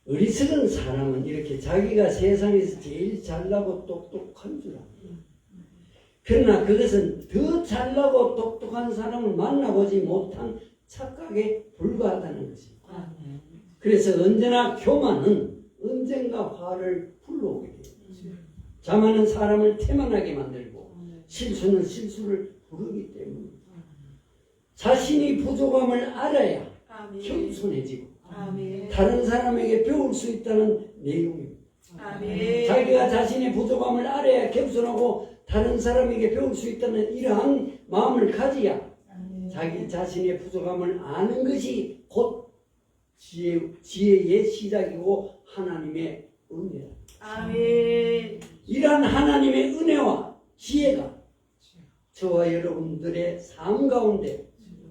어리석은 사람은 이렇게 자기가 세상에서 제일 잘나고 똑똑한 줄 압니다. 그러나 그것은 더 잘나고 똑똑한 사람을 만나보지 못한 착각에 불과하다는 것입니다. 그래서 언제나 교만은 언젠가 화를 불러오게 됩니다. 자만은 사람을 태만하게 만들고 실수는 실수를 부르기 때문입니다. 자신이 부족함을 알아야 겸손해지고 다른 사람에게 배울 수 있다는 내용입니다. 자기가 자신의 부족함을 알아야 겸손하고 다른 사람에게 배울 수 있다는 이러한 마음을 가져야 자기 자신의 부족함을 아는 것이 곧 지혜의 시작이고 하나님의 은혜다. 아멘. 이러한 하나님의 은혜와 지혜가 저와 여러분들의 삶 가운데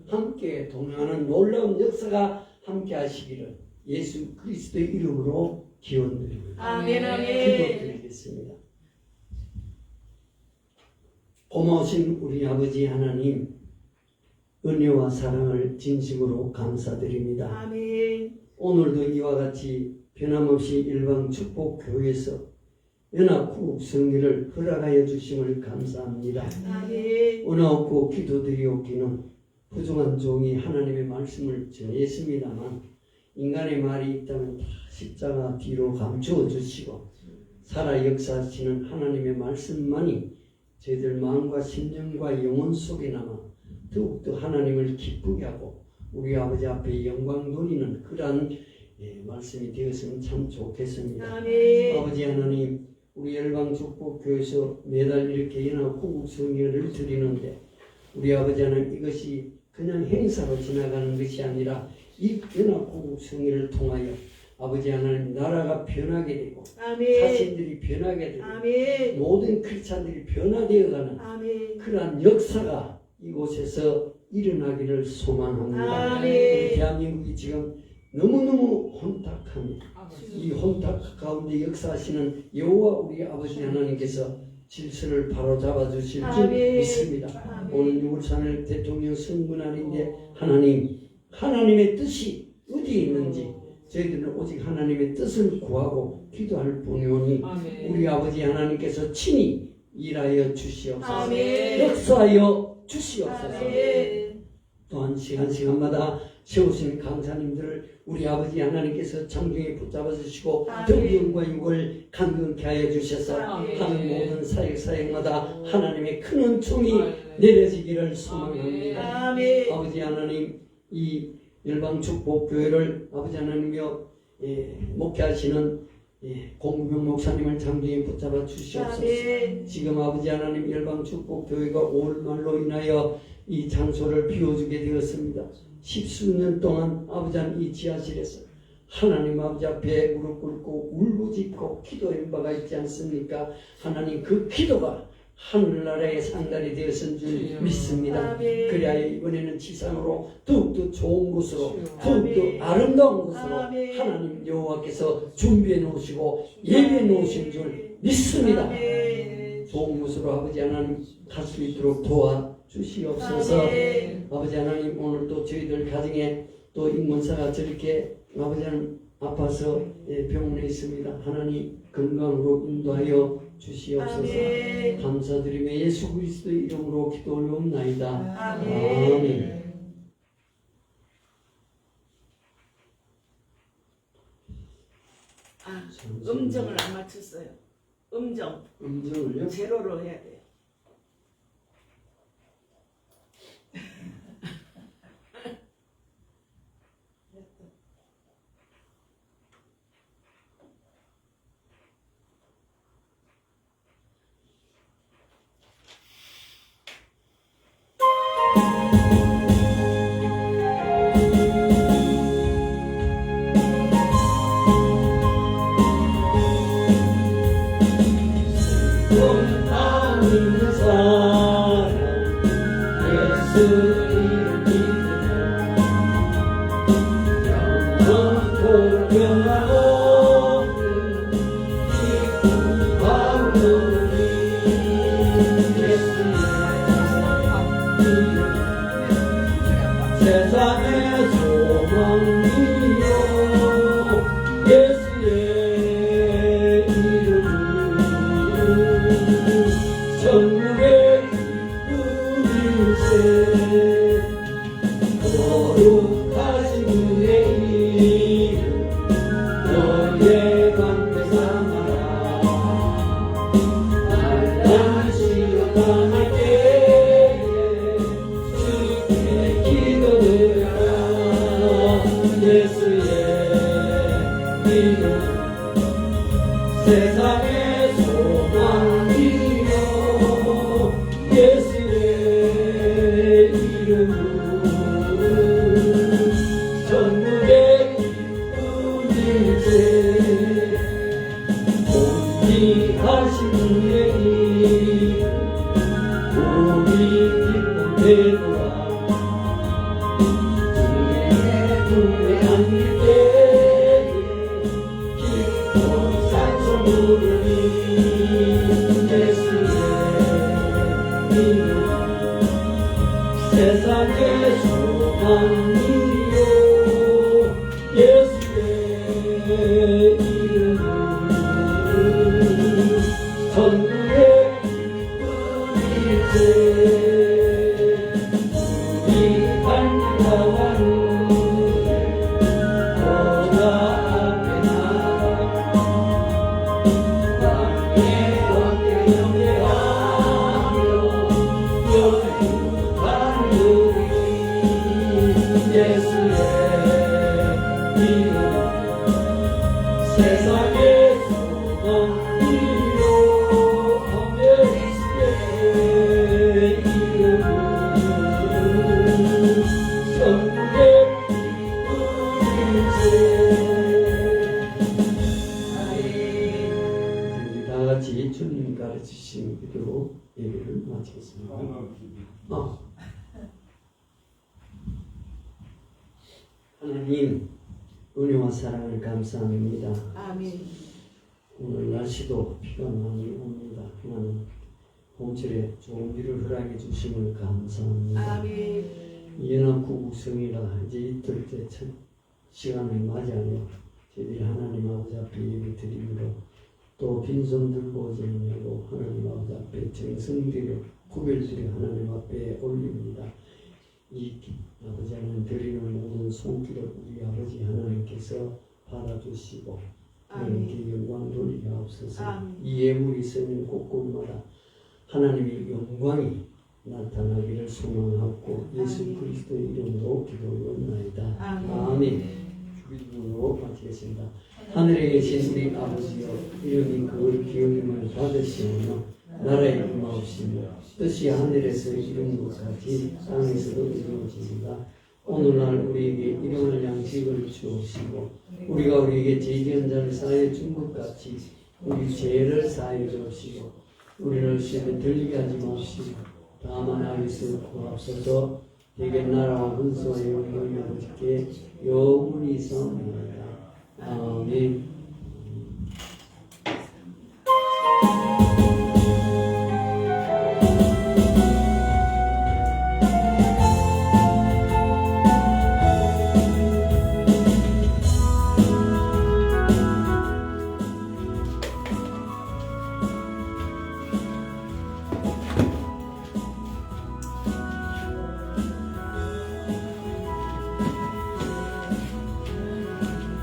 함께 동행하는 놀라운 역사가 함께 하시기를 예수 그리스도의 이름으로 기원드립니다. 아멘, 아멘. 기도드리겠습니다. 고마우신 우리 아버지 하나님, 은혜와 사랑을 진심으로 감사드립니다. 아멘. 오늘도 이와 같이 변함없이 일방축복교회에서 연합국 성회를 허락하여 주심을 감사합니다. 아멘. 은혜 없고 기도드리옵기는 부족한 종이 하나님의 말씀을 전했습니다만 인간의 말이 있다면 다 십자가 뒤로 감추어 주시고 살아 역사하시는 하나님의 말씀만이 저희들 마음과 심령과 영혼 속에 남아 더욱더 하나님을 기쁘게 하고 우리 아버지 앞에 영광 돌리는 그러한 말씀이 되었으면 참 좋겠습니다. 아멘. 아버지 하나님, 우리 열방축복교회에서 매달 이렇게 연합국국 성회를 드리는데 우리 아버지 하나님, 이것이 그냥 행사로 지나가는 것이 아니라 이 연합국국 승리를 통하여 아버지 하나님 나라가 변하게 되고 아멘. 자신들이 변하게 되고 아멘. 모든 크리스찬들이 변화되어가는 아멘. 그러한 역사가 이곳에서 일어나기를 소망합니다. 아멘. 우리 대한민국이 지금 너무너무 혼탁합니다. 이 혼탁 가운데 역사하시는 여호와 우리 아버지 하나님께서 질서를 바로잡아 주실 줄 아멘. 믿습니다. 아멘. 오늘 6월 3일 대통령 선거날인데 하나님의 뜻이 어디에 있는지 저희들은 오직 하나님의 뜻을 구하고 기도할 뿐이오니 우리 아버지 하나님께서 친히 일하여 주시옵소서. 아멘. 역사하여 주시옵소서. 아멘. 또한 시간마다 세우신 강사님들을 우리 아버지 하나님께서 장중에 붙잡아 주시고 아멘. 정경과 육을 강건케 하여 주셔서 아멘. 하는 모든 사역마다 하나님의 큰 은총이 내려지기를 소망합니다. 아멘. 아버지 하나님 이 열방축복교회를 아버지 하나님이여 목회하시는 공부병 목사님을 장중에 붙잡아 주시옵소서. 아멘. 지금 아버지 하나님 열방축복교회가 5월 말로 인하여 이 장소를 비워주게 되었습니다. 10수년 동안 아버지 하나님 이 지하실에서 하나님 아버지 앞에 무릎 꿇고 울부짖고 기도한 바가 있지 않습니까? 하나님 그 기도가 하늘나라의 상달이 되었은 줄 믿습니다. 아멘. 그래야 이번에는 지상으로 더욱더 좋은 곳으로 더욱더 아멘. 아름다운 곳으로 아멘. 하나님 여호와께서 준비해 놓으시고 예비해 놓으신 줄 믿습니다. 아멘. 좋은 곳으로 아버지 하나님 갈 수 있도록 도와주시옵소서. 아멘. 아버지 하나님 오늘도 저희들 가정에 또 인문사가 저렇게 아버지 하나님 아파서 병원에 있습니다. 하나님 건강으로 인도하여 주시옵소서. 아멘. 감사드리며 예수 그리스도의 이름으로 기도 올려옵나이다. 아멘. 아멘. 음정을 안 맞췄어요. 음정을요? 제로로 해야 돼요. 믿는 사람 예수 이름 믿으며 영원토록 변함없는 기쁨 받으리. 예수의 이름 세상의 소망이요 예수의 이름은 천국의 기쁨일세. 거룩하신 그의 이름 너희의 관계 삼아라. 알다시어 당할 때에 주께 기도드려라. 예수의 이름 세상의 소망이요 예수의 이름은 천국의 기쁨일세. 온리하신 그의 이름 우리 기쁨 되노라. 주의 안길 때에 기쁨 찬송 부르니. 예수의 이름 세상의 소망이요 예수의 이름은 천국의 기쁨일세. 우리 갈릴라와 누에 보좌 앞에 나가 왕의 왕께 경배하며 영광을 누리니. 예수의 이름 세상의 소망이요 예수의 이름은 천국의 가르치신 기도로 예배를 마치겠습니다. 하나님 은혜와 사랑을 감사합니다. 아멘. 오늘 날씨도 비가 많이 옵니다. 하나님 봄철에 좋은 비를 허락해 주심을 감사합니다. 아멘. 연합국 우성이라 이제 이틀째 첫 시간을 맞이하여 저희들이 하나님 아버지 앞에 예배 드리므로 또 빈손 들고 오지 않냐고 하나님 아버지 앞에 정성들여 구별들여 하나님 앞에 올립니다. 이 아버지 하나님 드리는 모든 손길을 우리 아버지 하나님께서 받아주시고 하나님께 영광 돌리게 하옵소서. 이 예물이 쓰는 곳곳마다 하나님의 영광이 나타나기를 소망하고 예수 그리스도의 이름으로 기도하옵나이다. 아멘. 주기도로 마치겠습니다. 하늘에 계신 우리 아버지여, 이름이 그걸 기억임을 받으시오며 나라의 임하옵시며 뜻이 하늘에서 이룬 것 같이 땅에서도 이루어집니다. 오늘날 우리에게 일용할 양식을 주옵시고 우리가 우리에게 죄지은 자를 사하여 준 것 같이 우리 죄를 사하여 주옵시고 우리를 시험에 들리게 하지 마옵시고 다만 악에서 구하옵소서. 대개 나라와 근소와 영광이 아버지께 영원히 있사옵나이다. 아멘.